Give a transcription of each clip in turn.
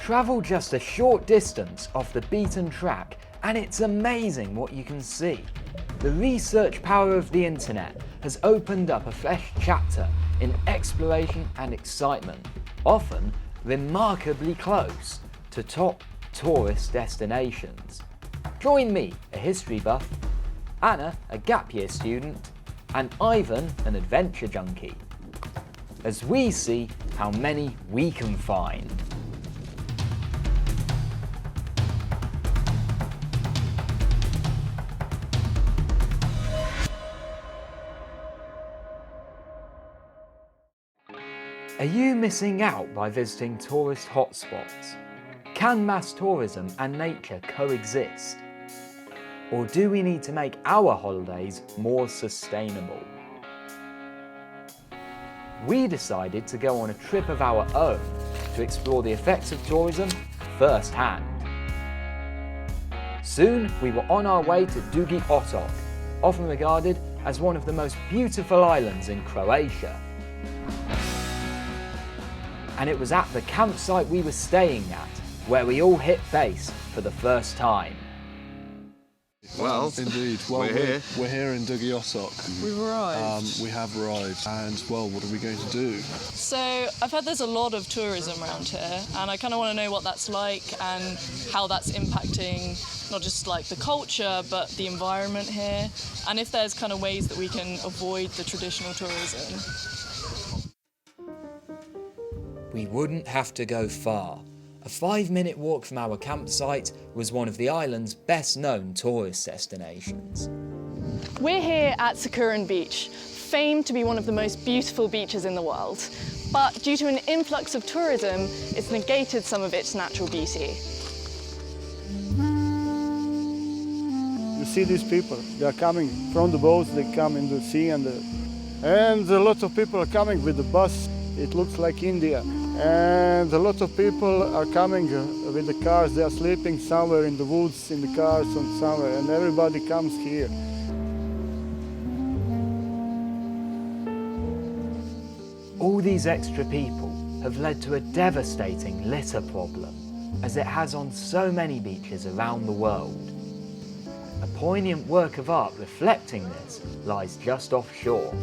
Travel just a short distance off the beaten track and it's amazing what you can see. The research power of the internet has opened up a fresh chapter in exploration and excitement, often remarkably close to top tourist destinations. Join me, a history buff, Anna, a gap year student, and Ivan, an adventure junkie, as we see how many we can find. Are you missing out by visiting tourist hotspots? Can mass tourism and nature coexist? Or do we need to make our holidays more sustainable? We decided to go on a trip of our own to explore the effects of tourism firsthand. Soon we were on our way to Dugi Otok, often regarded as one of the most beautiful islands in Croatia. And it was at the campsite we were staying at where we all hit base for the first time. Well, indeed. Well, we're here in Dugi Otok. We've arrived. We have arrived, and well, what are we going to do? So I've heard there's a lot of tourism around here, and I kind of want to know what that's like and how that's impacting not just like the culture, but the environment here, and if there's kind of ways that we can avoid the traditional tourism. We wouldn't have to go far. A 5-minute walk from our campsite was one of the island's best-known tourist destinations. We're here at Sakuran Beach, famed to be one of the most beautiful beaches in the world. But due to an influx of tourism, it's negated some of its natural beauty. You see these people, they are coming from the boats, they come in the sea, and a lot of people are coming with the bus. It looks like India. And a lot of people are coming with the cars. They are sleeping somewhere in the woods, in the cars, and somewhere, and everybody comes here. All these extra people have led to a devastating litter problem, as it has on so many beaches around the world. A poignant work of art reflecting this lies just offshore.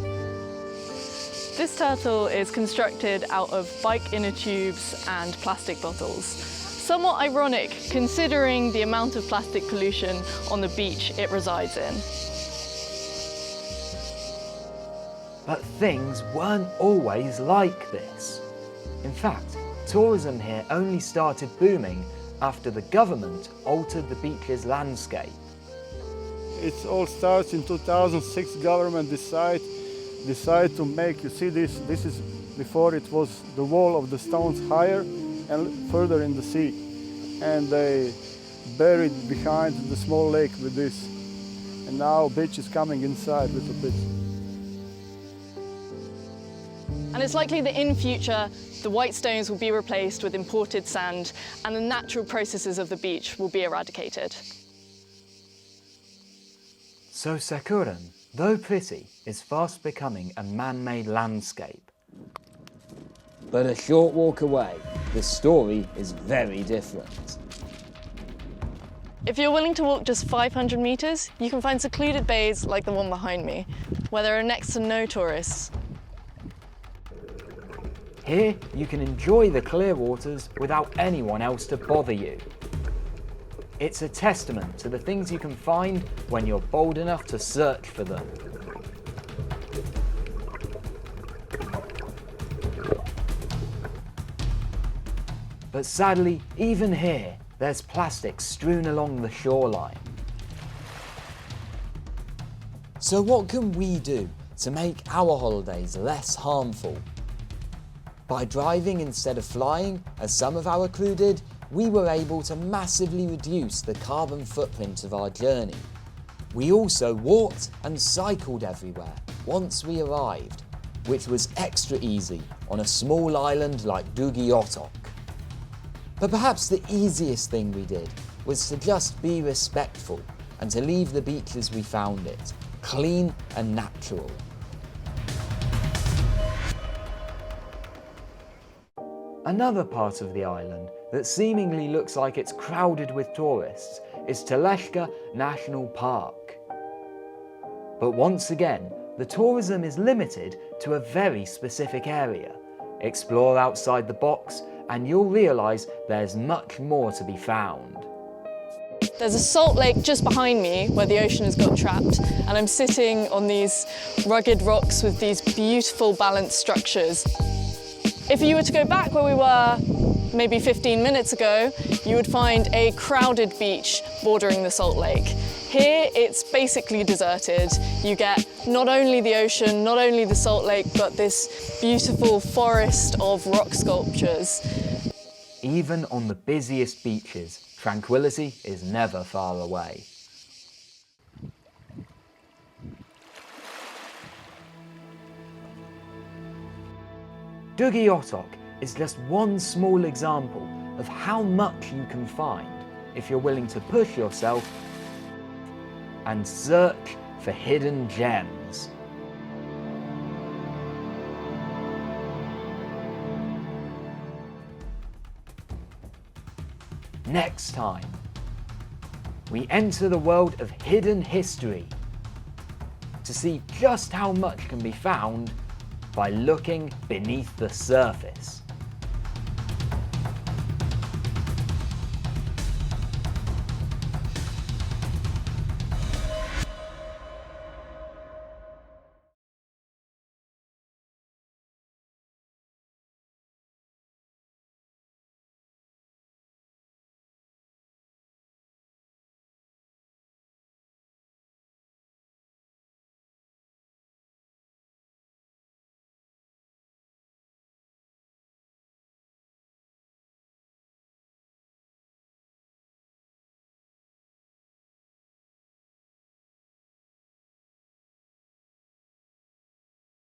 This turtle is constructed out of bike inner tubes and plastic bottles. Somewhat ironic considering the amount of plastic pollution on the beach it resides in. But things weren't always like this. In fact, tourism here only started booming after the government altered the beach's landscape. It all starts in 2006. Government decide to make, you see this is before it was the wall of the stones higher and further in the sea. And they buried behind the small lake with this. And now beach is coming inside a little bit. And it's likely that in future, the white stones will be replaced with imported sand and the natural processes of the beach will be eradicated. So Sakuran, though pretty, is fast becoming a man-made landscape. But a short walk away, the story is very different. If you're willing to walk just 500 metres, you can find secluded bays like the one behind me, where there are next to no tourists. Here, you can enjoy the clear waters without anyone else to bother you. It's a testament to the things you can find when you're bold enough to search for them. But sadly, even here, there's plastic strewn along the shoreline. So what can we do to make our holidays less harmful? By driving instead of flying, as some of our crew did, we were able to massively reduce the carbon footprint of our journey. We also walked and cycled everywhere once we arrived, which was extra easy on a small island like Dugi Otok. But perhaps the easiest thing we did was to just be respectful and to leave the beach as we found it, clean and natural. Another part of the island that seemingly looks like it's crowded with tourists is Teleshka National Park. But once again, the tourism is limited to a very specific area. Explore outside the box and you'll realise there's much more to be found. There's a salt lake just behind me where the ocean has got trapped, and I'm sitting on these rugged rocks with these beautiful balanced structures. If you were to go back where we were maybe 15 minutes ago, you would find a crowded beach bordering the salt lake. Here it's basically deserted. You get not only the ocean, not only the salt lake, but this beautiful forest of rock sculptures. Even on the busiest beaches, Tranquility is never far away. Dugi Otok is just one small example of how much you can find if you're willing to push yourself and search for hidden gems. Next time, we enter the world of hidden history to see just how much can be found by looking beneath the surface.